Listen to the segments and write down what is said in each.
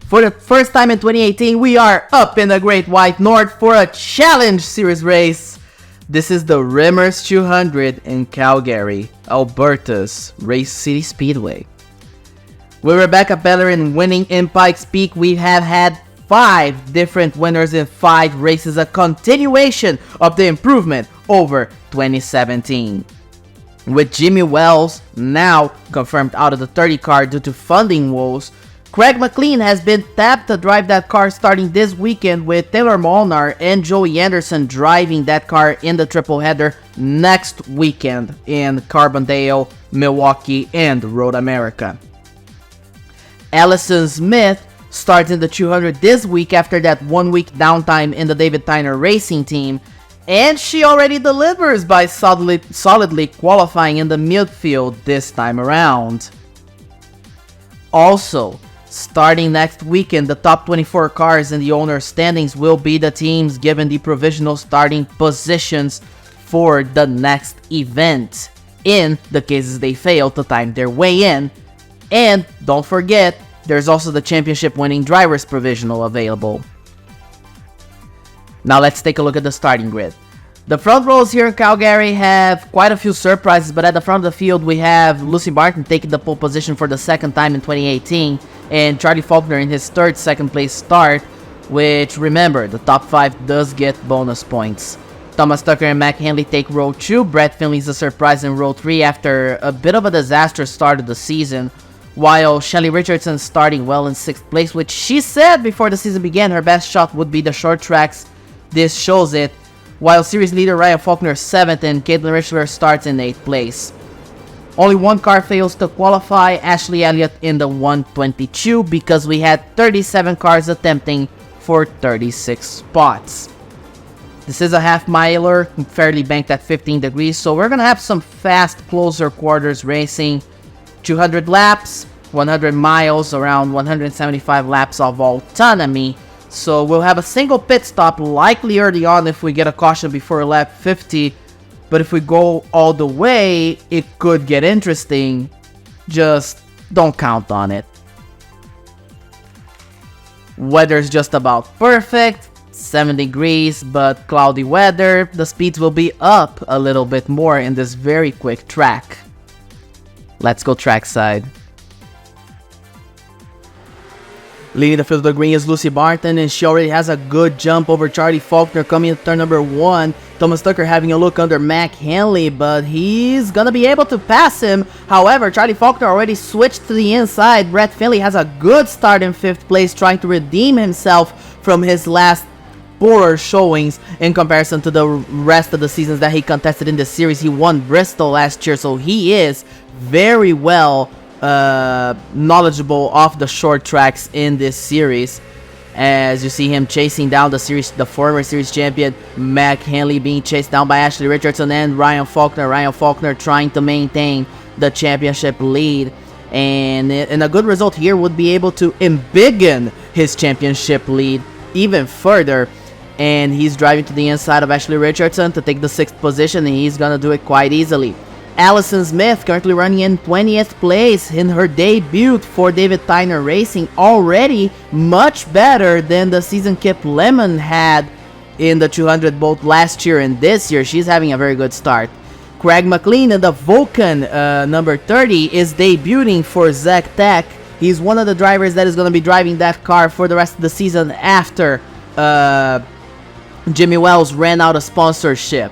For the first time in 2018, we are up in the Great White North for a Challenge Series race. This is the Rimmers 200 in Calgary, Alberta's Race City Speedway. With Rebecca Bellerin winning in Pikes Peak, we have had 5 different winners in 5 races, a continuation of the improvement over 2017. With Jimmy Wells now confirmed out of the 30 car due to funding woes, Craig McLean has been tapped to drive that car starting this weekend, with Taylor Molnar and Joey Anderson driving that car in the triple header next weekend in Carbondale, Milwaukee, and Road America. Allison Smith starts in the 200 this week after that 1-week downtime in the David Tyner Racing team, and she already delivers by solidly qualifying in the midfield this time around. Also, starting next weekend, the top 24 cars in the owner's standings will be the teams given the provisional starting positions for the next event, in the cases they fail to time their way in. And don't forget, there's also the championship winning drivers provisional available. Now let's take a look at the starting grid. The front rows here in Calgary have quite a few surprises, but at the front of the field we have Lucy Barton taking the pole position for the second time in 2018, and Charlie Faulkner in his third second place start, which, remember, the top 5 does get bonus points. Thomas Tucker and Mac Henley take row 2, Brett Finley's a surprise in row 3 after a bit of a disastrous start of the season, while Shelly Richardson starting well in 6th place, which she said before the season began her best shot would be the short tracks. This shows it. While series leader Ryan Faulkner 7th and Caitlin Richler starts in 8th place. Only one car fails to qualify, Ashley Elliott in the 122, because we had 37 cars attempting for 36 spots. This is a half-miler, fairly banked at 15 degrees, so we're going to have some fast, closer quarters racing. 200 laps, 100 miles, around 175 laps of autonomy. So we'll have a single pit stop likely early on if we get a caution before lap 50. But if we go all the way, it could get interesting. Just don't count on it. Weather's just about perfect. 7 degrees, but cloudy weather. The speeds will be up a little bit more in this very quick track. Let's go trackside. Leading the field of the green is Lucy Barton, and she already has a good jump over Charlie Faulkner coming into turn number 1. Thomas Tucker having a look under Mac Henley, but he's gonna be able to pass him. However, Charlie Faulkner already switched to the inside. Brett Finley has a good start in 5th place, trying to redeem himself from his last poorer showings in comparison to the rest of the seasons that he contested in the series. He won Bristol last year, so he is very well knowledgeable of the short tracks in this series, as you see him chasing down the former series champion Mac Henley, being chased down by Ashley Richardson and Ryan Faulkner trying to maintain the championship lead, and a good result here would be able to embiggen his championship lead even further. And he's driving to the inside of Ashley Richardson to take the 6th position, and he's gonna do it quite easily. Allison Smith currently running in 20th place in her debut for David Tyner Racing, already much better than the season Kip Lemon had in the 200 both last year and this year. She's having a very good start. Craig McLean in the Vulcan number 30 is debuting for Zach Tech. He's one of the drivers that is going to be driving that car for the rest of the season after Jimmy Wells ran out of sponsorship.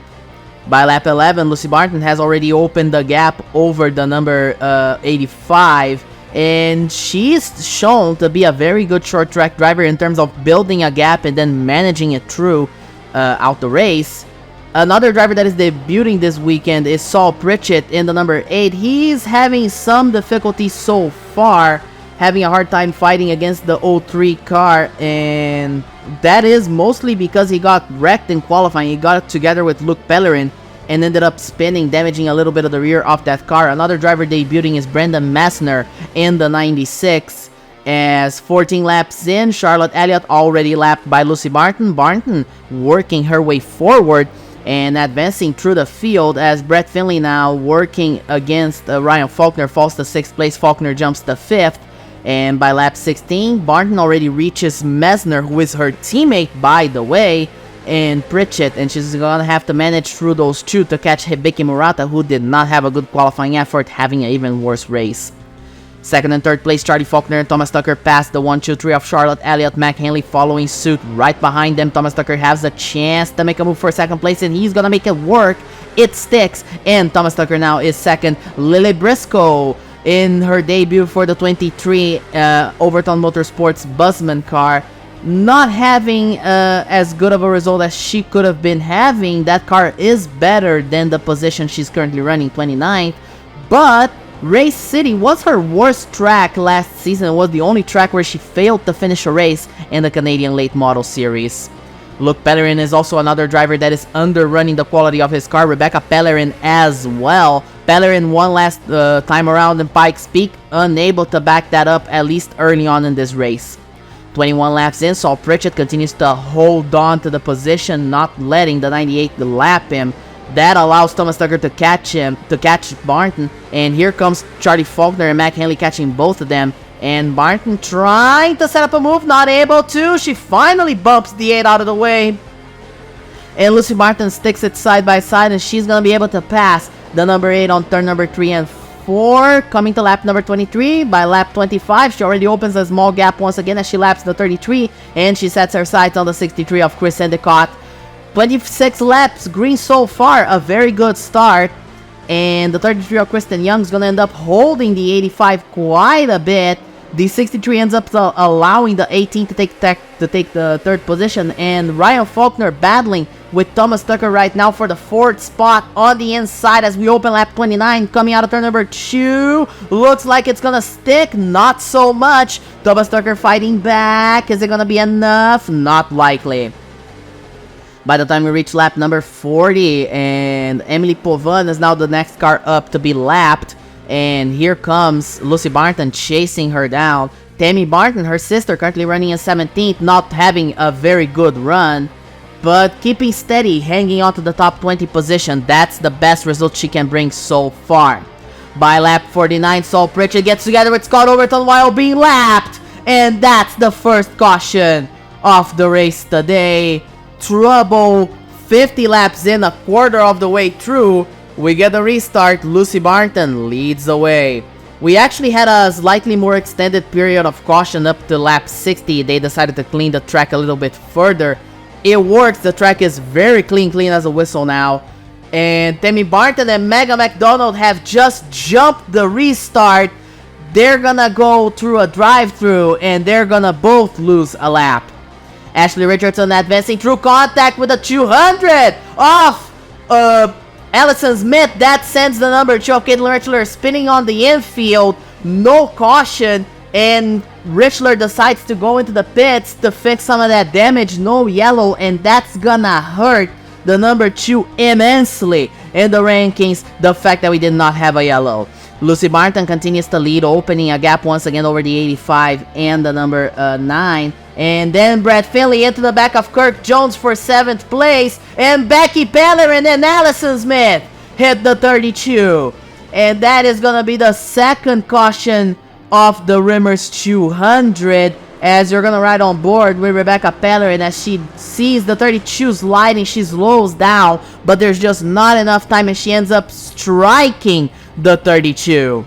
By lap 11, Lucy Barton has already opened the gap over the number 85, and she's shown to be a very good short track driver in terms of building a gap and then managing it through out the race. Another driver that is debuting this weekend is Saul Pritchett in the number 8. He's having some difficulty so far, having a hard time fighting against the 03 car, and that is mostly because he got wrecked in qualifying. He got together with Luke Bellerin and ended up spinning, damaging a little bit of the rear of that car. Another driver debuting is Brendan Massner in the 96. As 14 laps in, Charlotte Elliott already lapped by Lucy Barton. Barton working her way forward and advancing through the field, as Brett Finley now working against Ryan Faulkner falls to 6th place. Faulkner jumps to 5th. And by lap 16, Barton already reaches Messner, who is her teammate, by the way, and Pritchett, and she's gonna have to manage through those two to catch Hibiki Murata, who did not have a good qualifying effort, having an even worse race. Second and third place, Charlie Faulkner and Thomas Tucker passed the 1-2-3 of Charlotte Elliott. Mac Henley following suit right behind them. Thomas Tucker has a chance to make a move for second place, and he's gonna make it work. It sticks, and Thomas Tucker now is second. Lily Briscoe in her debut for the 23 Overton Motorsports Busman car, not having as good of a result as she could have been having. That car is better than the position she's currently running, 29th, but Race City was her worst track last season. It was the only track where she failed to finish a race in the Canadian Late Model Series. Luke Pellerin is also another driver that is underrunning the quality of his car. Rebecca Pellerin as well. Pellerin won last time around in Pikes Peak, unable to back that up at least early on in this race. 21 laps in, Saul Pritchett continues to hold on to the position, not letting the 98 lap him. That allows Thomas Tucker to catch Barton, and here comes Charlie Faulkner and Mac Henley catching both of them. And Barton trying to set up a move, not able to. She finally bumps the 8 out of the way. And Lucy Barton sticks it side by side, and she's going to be able to pass the number 8 on turn number 3 and 4. Coming to lap number 23. By lap 25, she already opens a small gap once again as she laps the 33. And she sets her sights on the 63 of Chris Endicott. 26 laps green so far, a very good start. And the 33 of Kristen Young's gonna end up holding the 85 quite a bit. The 63 ends up allowing the 18 to take the third position, and Ryan Faulkner battling with Thomas Tucker right now for the fourth spot on the inside as we open lap 29. Coming out of turn number 2, looks like it's gonna stick, not so much. Thomas Tucker fighting back. Is it gonna be enough? Not likely. By the time we reach lap number 40, and Emily Povan is now the next car up to be lapped, and here comes Lucy Barton chasing her down. Tammy Barton, her sister, currently running in 17th, not having a very good run, but keeping steady, hanging on to the top 20 position. That's the best result she can bring so far. By lap 49, Saul Pritchett gets together with Scott Overton while being lapped, and that's the first caution of the race today. Trouble 50 laps in, a quarter of the way through. We get a restart. Lucy Barton leads the way. We actually had a slightly more extended period of caution up to lap 60. They decided to clean the track a little bit further. It works. The track is very clean as a whistle now. And Tammy Barton and Mega McDonald have just jumped the restart. They're gonna go through a drive-through, and they're gonna both lose a lap. Ashley Richardson advancing through contact with a 200 off Allison Smith. That sends the number 2 of Caitlin Richler spinning on the infield. No caution, and Richler decides to go into the pits to fix some of that damage. No yellow, and that's gonna hurt the number 2 immensely in the rankings, the fact that we did not have a yellow. Lucy Barton continues to lead, opening a gap once again over the 85 and the number 9. And then Brett Finley into the back of Kirk Jones for 7th place. And Becky Pellerin and Allison Smith hit the 32. And that is going to be the second caution of the Rimmers 200. As you're going to ride on board with Rebecca Pellerin as she sees the 32 sliding. She slows down, but there's just not enough time, and she ends up striking the 32.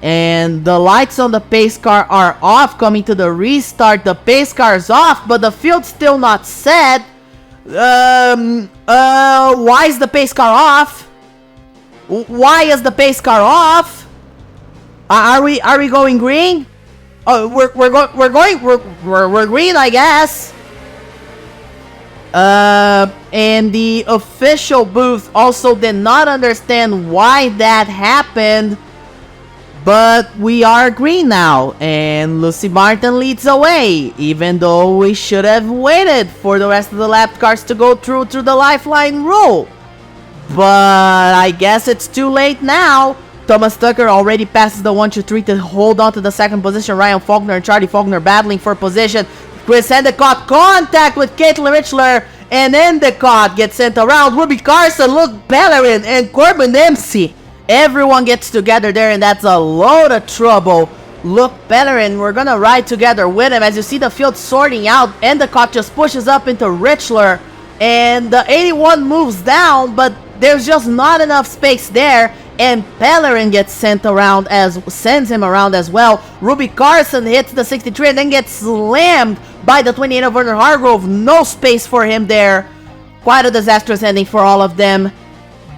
And the lights on the pace car are off. Coming to the restart, the pace car is off, but the field's still not set. Why is the pace car off? Why is the pace car off? Are we going green? Oh, we're green, I guess. And the official booth also did not understand why that happened. But we are green now, and Lucy Barton leads away, even though we should have waited for the rest of the lap cars to go through the lifeline rule. But I guess it's too late now. Thomas Tucker already passes the 1-2-3 to hold on to the second position. Ryan Faulkner and Charlie Faulkner battling for position. Chris Endicott contact with Caitlin Richler, and Endicott gets sent around. Ruby Carson, Luke Pellerin, and Corbin Dempsey. Everyone gets together there, and that's a load of trouble Luke Pellerin. We're gonna ride together with him. As you see the field sorting out, Endicott just pushes up into Richler, and the 81 moves down, but there's just not enough space there, and Pellerin sends him around as well. Ruby Carson hits the 63 and then gets slammed by the 28 of Werner Hargrove. No space for him there. Quite a disastrous ending for all of them.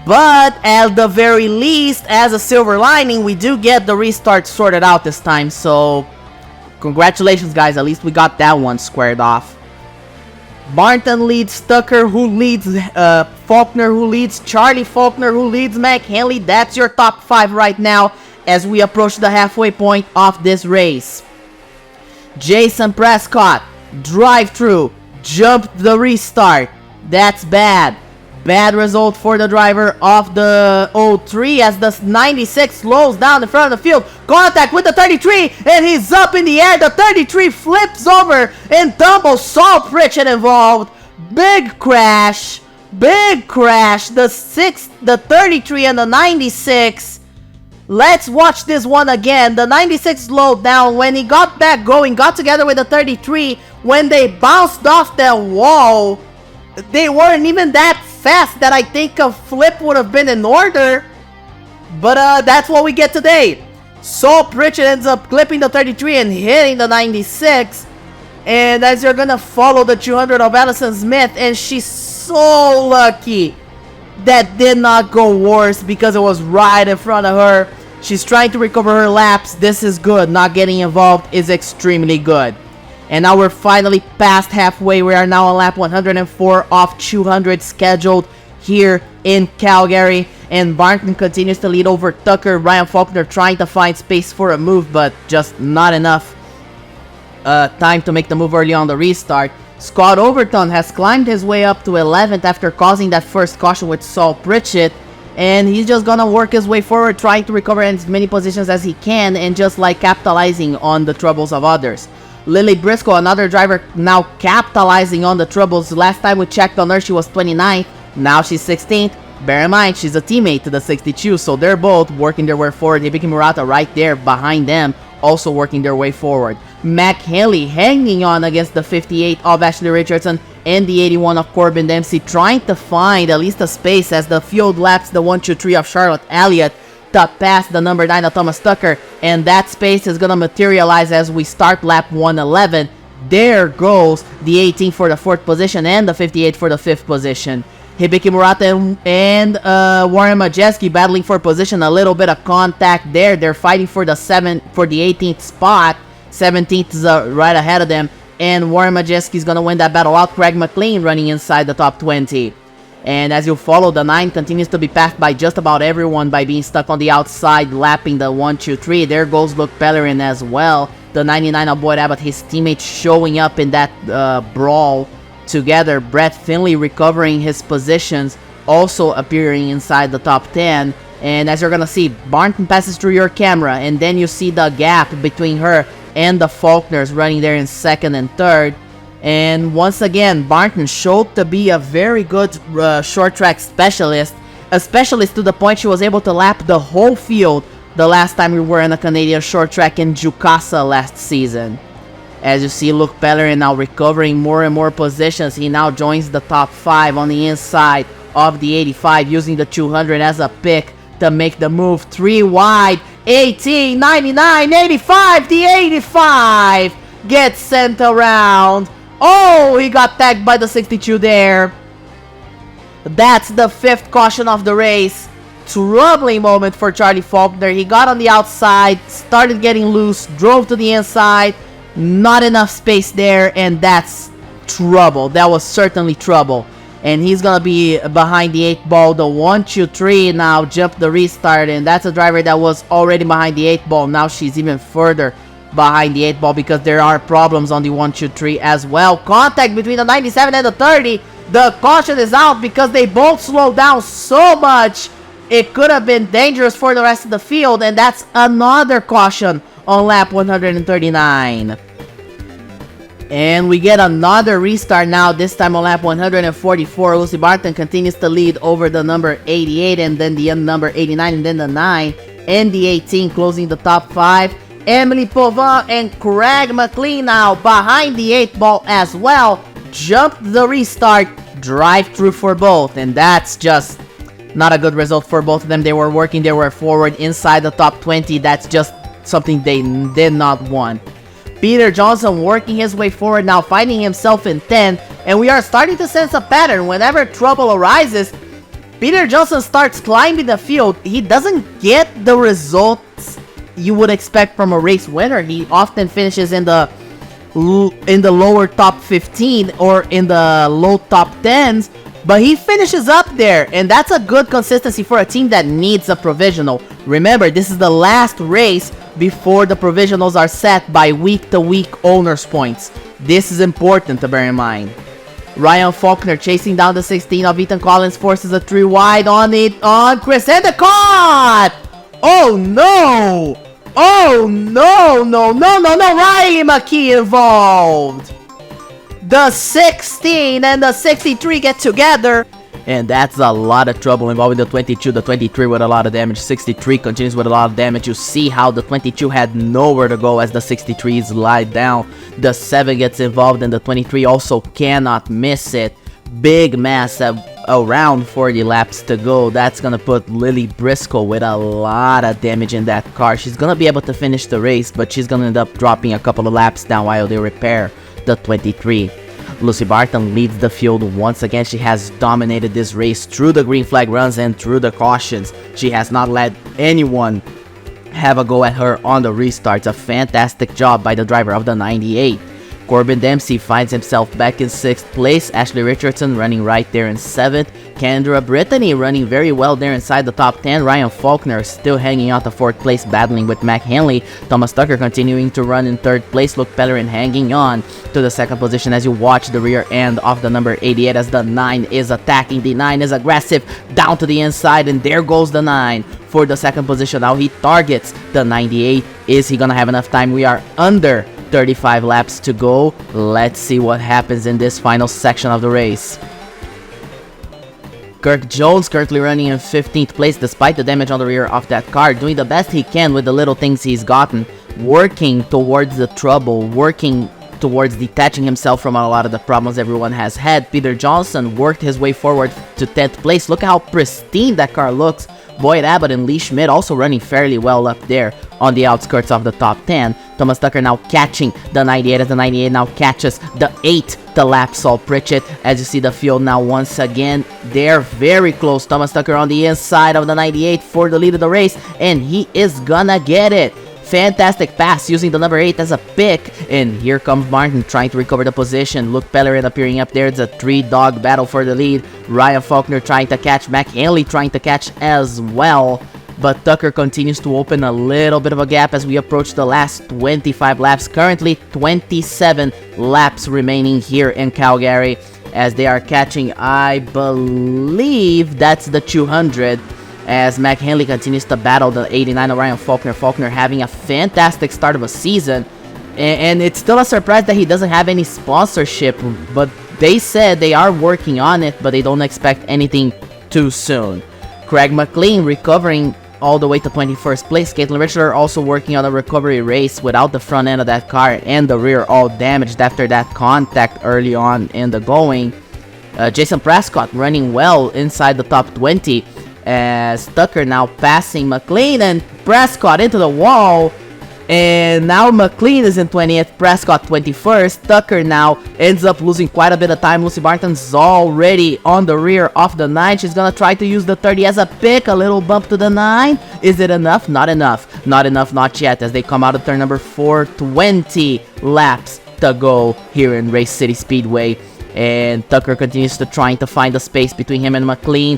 But at the very least, as a silver lining, we do get the restart sorted out this time. So congratulations, guys. At least we got that one squared off. Barton leads Tucker, who leads Faulkner, who leads Charlie Faulkner, who leads Mac Henley. That's your top 5 right now as we approach the halfway point of this race. Jason Prescott, drive-through, jumped the restart. That's bad. Bad result for the driver of the 03 as the 96 slows down in front of the field. Contact with the 33 and he's up in the air. The 33 flips over and tumbles. Saul Pritchett involved. Big crash. Big crash. The 33 and the 96. Let's watch this one again. The 96 slowed down. When he got back going, got together with the 33. When they bounced off that wall, they weren't even that fast that I think a flip would have been in order. But that's what we get today. Saul Pritchett ends up clipping the 33 and hitting the 96. And as you're gonna follow the 200 of Allison Smith, and she's so lucky that did not go worse because it was right in front of her. She's trying to recover her laps. This is good. Not getting involved is extremely good. And now we're finally past halfway. We are now on lap 104 off 200 scheduled here in Calgary. And Barton continues to lead over Tucker. Ryan Faulkner trying to find space for a move, but just not enough time to make the move early on the restart. Scott Overton has climbed his way up to 11th after causing that first caution with Saul Pritchett. And he's just gonna work his way forward, trying to recover in as many positions as he can, and just like capitalizing on the troubles of others. Lily Briscoe, another driver, now capitalizing on the troubles. Last time we checked on her, she was 29th. Now she's 16th. Bear in mind, she's a teammate to the 62, so they're both working their way forward. Hibiki Murata right there behind them, also working their way forward. Mac Henley hanging on against the 58 of Ashley Richardson and the 81 of Corbin Dempsey, trying to find at least a space as the field laps the 1-2-3 of Charlotte Elliott to pass the number 9 of Thomas Tucker, and that space is gonna materialize as we start lap 111. There goes the 18 for the 4th position and the 58 for the 5th position. Hibiki Murata and Warren Majeski battling for position. A little bit of contact there. They're fighting for the 18th spot. 17th is right ahead of them, and Warren Majeski is gonna win that battle out. Craig McLean running inside the top 20. And as you follow, the 9 continues to be passed by just about everyone by being stuck on the outside, lapping the 1-2-3. There goes Luke Pellerin as well. The 99 of Boyd Abbott, his teammates showing up in that brawl together. Brett Finley recovering his positions, also appearing inside the top 10. And as you're gonna see, Barton passes through your camera, and then you see the gap between her and the Faulkners running there in 2nd and 3rd. And once again, Barton showed to be a very good short track specialist. A specialist to the point she was able to lap the whole field the last time we were in a Canadian short track in Jukasa last season. As you see, Luke Pellerin now recovering more and more positions. He now joins the top 5 on the inside of the 85, using the 200 as a pick to make the move 3 wide. 18, 99, 85, the 85 gets sent around. Oh, he got tagged by the 62 there. That's the 5th caution of the race. Troubling moment for Charlie Faulkner. He got on the outside, started getting loose, drove to the inside. Not enough space there, and that's trouble. That was certainly trouble. And he's gonna be behind the 8 ball. The 1-2-3 now jumped the restart, and that's a driver that was already behind the 8 ball. Now she's even further behind the 8 ball because there are problems on the 1-2-3 as well. Contact between the 97 and the 30. The caution is out because they both slowed down so much it could have been dangerous for the rest of the field, and that's another caution on lap 139. And we get another restart now, this time on lap 144. Lucy Barton continues to lead over the number 88, and then the number 89, and then the 9, and the 18 closing the top 5. Emily Pauvin and Craig McLean now behind the 8 ball as well. Jumped the restart, drive through for both, and that's just not a good result for both of them. They were working, they were forward inside the top 20. That's just something they did not want. Peter Johnson working his way forward now, finding himself in 10, and we are starting to sense a pattern. Whenever trouble arises, Peter Johnson starts climbing the field. He doesn't get the results you would expect from a race winner. He often finishes in the lower top 15 or in the low top 10s, but he finishes up there, and that's a good consistency for a team that needs a provisional. Remember, this is the last race before the provisionals are set by week-to-week owners points. This is important to bear in mind. Ryan Faulkner chasing down the 16 of Ethan Collins, forces a 3 wide on it on Chris, and the caught! Oh no! Oh no, Riley McKee involved! The 16 and the 63 get together, and that's a lot of trouble involving the 22, the 23 with a lot of damage, 63 continues with a lot of damage. You see how the 22 had nowhere to go as the 63 slide down. The 7 gets involved, and the 23 also cannot miss it. Big mass around 40 laps to go. That's gonna put Lily Briscoe with a lot of damage in that car. She's gonna be able to finish the race, but she's gonna end up dropping a couple of laps down while they repair the 23. Lucy Barton leads the field once again. She has dominated this race through the green flag runs and through the cautions. She has not let anyone have a go at her on the restarts. A fantastic job by the driver of the 98. Corbin Dempsey finds himself back in 6th place. Ashley Richardson running right there in 7th. Kendra Brittany running very well there inside the top 10. Ryan Faulkner still hanging out to 4th place, battling with Mac Henley. Thomas Tucker continuing to run in 3rd place. Luke Pellerin hanging on to the 2nd position as you watch the rear end of the number 88 as the 9 is attacking. The 9 is aggressive down to the inside, and there goes the 9 for the 2nd position. Now he targets the 98. Is he gonna have enough time? We are under 35 laps to go. Let's see what happens in this final section of the race. Kirk Jones currently running in 15th place despite the damage on the rear of that car, doing the best he can with the little things he's gotten, working towards the trouble, working towards detaching himself from a lot of the problems everyone has had. Peter Johnson worked his way forward to 10th place. Look at how pristine that car looks. Boyd Abbott and Lee Schmidt also running fairly well up there on the outskirts of the top 10. Thomas Tucker now catching the 98 as the 98 now catches the 8 to lap Saul Pritchett. As you see the field now once again, they're very close. Thomas Tucker on the inside of the 98 for the lead of the race, and he is gonna get it. Fantastic pass using the number 8 as a pick, and here comes Martin trying to recover the position. Luke Pellerin appearing up there. It's a 3-dog battle for the lead. Ryan Faulkner trying to catch, Mac Henley trying to catch as well, but Tucker continues to open a little bit of a gap as we approach the last 25 laps. Currently 27 laps remaining here in Calgary as they are catching, I believe that's the 200, as Mac Henley continues to battle the 89 of Ryan Faulkner. Faulkner having a fantastic start of a season, and it's still a surprise that he doesn't have any sponsorship, but they said they are working on it, but they don't expect anything too soon. Craig McLean recovering all the way to 21st place. Caitlin Richler also working on a recovery race without the front end of that car and the rear all damaged after that contact early on in the going. Jason Prescott running well inside the top 20, as Tucker now passing McLean and Prescott into the wall, and now McLean is in 20th, Prescott 21st. Tucker now ends up losing quite a bit of time. Lucy Barton's already on the rear of the 9. She's gonna try to use the 30 as a pick. A little bump to the 9. Is it enough? Not enough. Not enough, not yet, as they come out of turn number 4. 20 laps to go here in Race City Speedway, and Tucker continues to trying to find the space between him and McLean,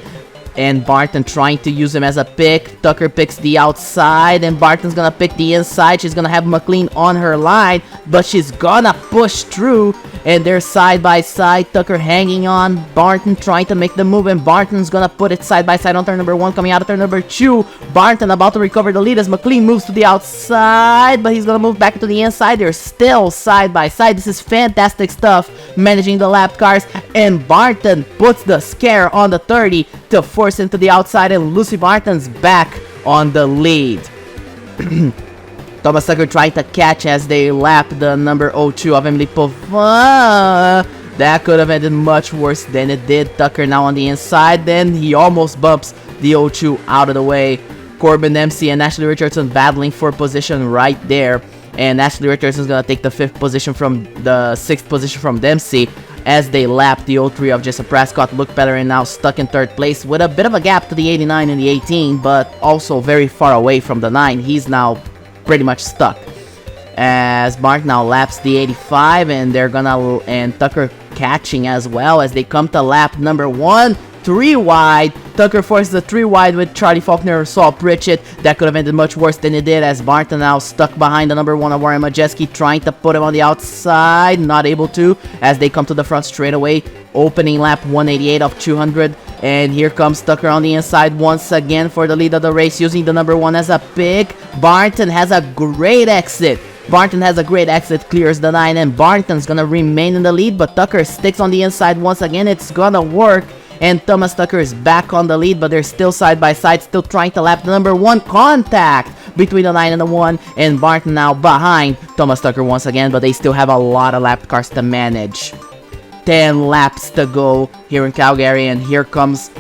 and Barton trying to use him as a pick. Tucker picks the outside, and Barton's gonna pick the inside. She's gonna have McLean on her line, but she's gonna push through, and they're side by side. Tucker hanging on, Barton trying to make the move, and Barton's gonna put it side by side on turn number 1, coming out of turn number 2. Barton about to recover the lead as McLean moves to the outside, but he's gonna move back to the inside. They're still side by side. This is fantastic stuff, managing the lap cars, and Barton puts the scare on the 30 to force into the outside, and Lucy Barton's back on the lead. Thomas Tucker trying to catch as they lap the number 02 of Emily Pauvin. That could have ended much worse than it did. Tucker now on the inside, then he almost bumps the 02 out of the way. Corbin Dempsey and Ashley Richardson battling for position right there. And Ashley Richardson is going to take the 5th position from the 6th position from Dempsey as they lap the 03 of Jessa Prescott. Luke Pellerin now stuck in 3rd place with a bit of a gap to the 89 and the 18, but also very far away from the 9. He's now pretty much stuck. As Mark now laps the 85, and Tucker catching as well as they come to lap number 1. 3 wide. Tucker forces the 3 wide with Charlie Faulkner or Saul Pritchett. That could have ended much worse than it did, as Martin now stuck behind the number 1 of Warren Majeski, trying to put him on the outside. Not able to, as they come to the front straightaway. Opening lap 188 of 200. And here comes Tucker on the inside once again for the lead of the race, using the number 1 as a pick. Barton has a great exit. Clears the 9, and Barton's gonna remain in the lead, but Tucker sticks on the inside once again. It's gonna work. And Thomas Tucker is back on the lead, but they're still side by side, still trying to lap the number 1. Contact between the 9 and the 1, and Barton now behind Thomas Tucker once again, but they still have a lot of lap cars to manage. 10 laps to go here in Calgary, and here comes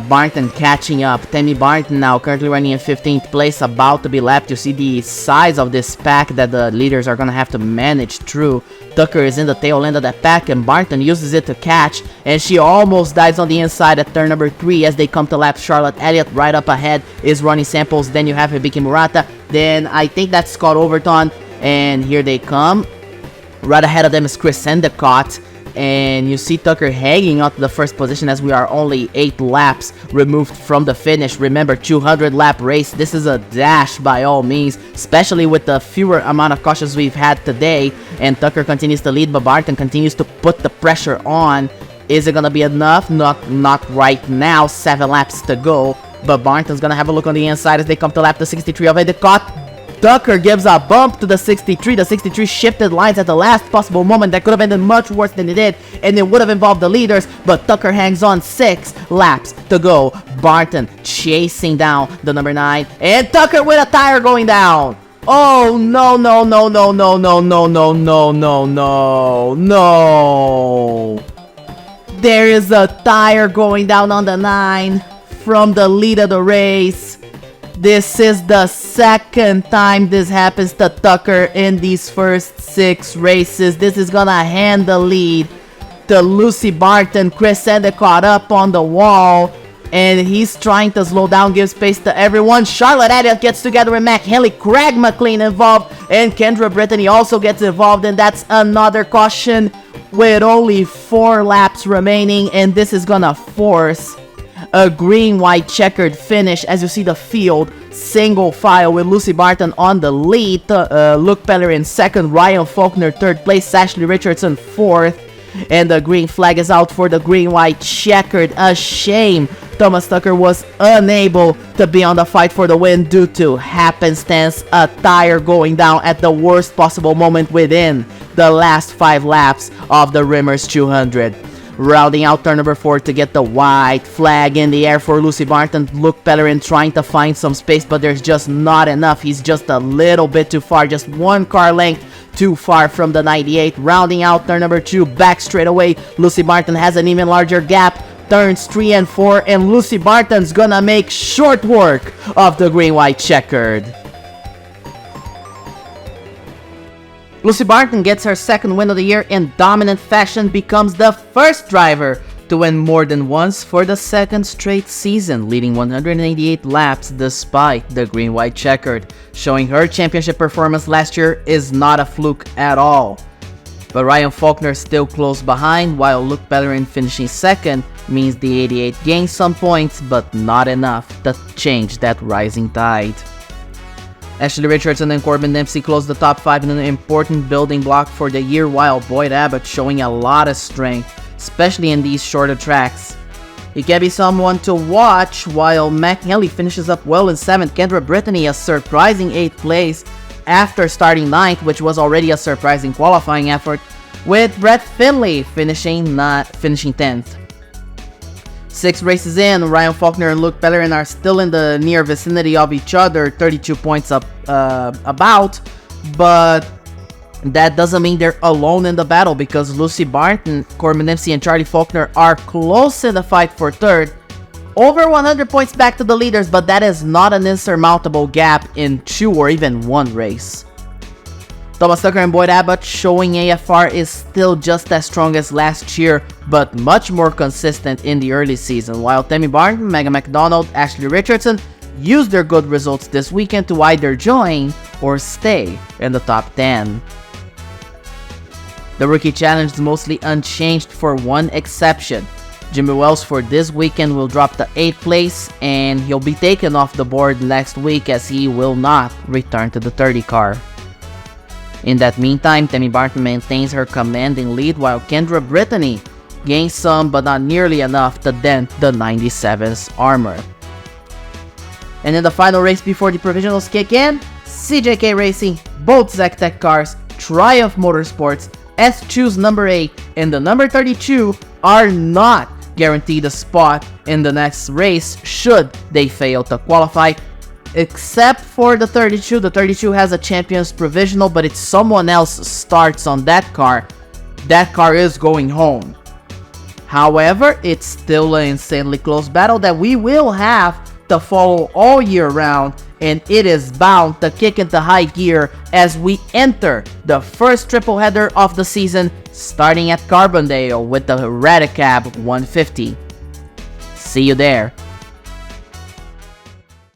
Barton catching up. Tammy Barton now currently running in 15th place, about to be lapped. You see the size of this pack that the leaders are going to have to manage through. Tucker is in the tail end of that pack, and Barton uses it to catch, and she almost dives on the inside at turn number 3 as they come to lap Charlotte Elliott. Right up ahead is Ronnie Samples, then you have Hibiki Murata, then I think that's Scott Overton, and here they come. Right ahead of them is Chris Endicott. And you see Tucker hanging out to the 1st position as we are only 8 laps removed from the finish. Remember, 200 lap race. This is a dash by all means, especially with the fewer amount of cautions we've had today. And Tucker continues to lead, but Barton continues to put the pressure on. Is it going to be enough? Not right now. 7 laps to go. But Barton's going to have a look on the inside as they come to lap the 63 of Endicott. Tucker gives a bump to the 63. The 63 shifted lines at the last possible moment. That could have ended much worse than it did, and it would have involved the leaders, but Tucker hangs on. 6 laps to go. Barton chasing down the number 9, and Tucker with a tire going down. Oh, no. There is a tire going down on the 9 from the lead of the race. This is the 2nd time this happens to Tucker in these first 6 races. This is gonna hand the lead to Lucy Barton. Chris Endicott up on the wall, and he's trying to slow down, give space to everyone. Charlotte Elliott gets together with Mac Henley. Craig McLean involved, and Kendra Brittany also gets involved, and that's another caution with only 4 laps remaining, and this is gonna force a green-white checkered finish as you see the field single file with Lucy Barton on the lead, Luke Pellerin 2nd, Ryan Faulkner 3rd place, Ashley Richardson 4th, and the green flag is out for the green-white checkered. A shame Thomas Tucker was unable to be on the fight for the win due to happenstance, a tire going down at the worst possible moment within the last 5 laps of the Rimmers 200. Rounding out turn number 4 to get the white flag in the air for Lucy Barton. Luke Pellerin trying to find some space, but there's just not enough. He's just a little bit too far, just 1 car length too far from the 98. Rounding out turn number 2, back straight away. Lucy Barton has an even larger gap. Turns 3 and 4, and Lucy Barton's gonna make short work of the green-white checkered. Lucy Barton gets her 2nd win of the year in dominant fashion, becomes the first driver to win more than once for the 2nd straight season, leading 188 laps despite the green-white checkered, showing her championship performance last year is not a fluke at all. But Ryan Faulkner still close behind, while Luke Pellerin finishing 2nd means the 88 gains some points, but not enough to change that rising tide. Ashley Richardson and Corbin Dempsey closed the top 5 in an important building block for the year, while Boyd Abbott showing a lot of strength, especially in these shorter tracks. He can be someone to watch, while Mac Henley finishes up well in 7th. Kendra Brittany a surprising 8th place after starting 9th, which was already a surprising qualifying effort, with Brett Finley finishing 10th. 6 races in, Ryan Faulkner and Luke Pellerin are still in the near vicinity of each other, 32 points up about, but that doesn't mean they're alone in the battle, because Lucy Barton, Corbin Dempsey, and Charlie Faulkner are close in the fight for third. Over 100 points back to the leaders, but that is not an insurmountable gap in 2 or even 1 race. Thomas Tucker and Boyd Abbott showing AFR is still just as strong as last year, but much more consistent in the early season, while Tammy Barton, Megan McDonald, Ashley Richardson used their good results this weekend to either join or stay in the top 10. The Rookie Challenge is mostly unchanged for one exception. Jimmy Wells for this weekend will drop to 8th place, and he'll be taken off the board next week as he will not return to the 30 car. In that meantime, Tammy Barton maintains her commanding lead, while Kendra Brittany gains some but not nearly enough to dent the 97's armor. And in the final race before the provisionals kick in, CJK Racing, both Zach Tech cars, Triumph Motorsports, S2's number 8 and the number 32 are not guaranteed a spot in the next race should they fail to qualify, except for the 32. The 32 has a champion's provisional, but if someone else starts on that car is going home. However, it's still an insanely close battle that we will have to follow all year round, and it is bound to kick into high gear as we enter the first triple header of the season, starting at Carbondale with the Radicab 150. See you there.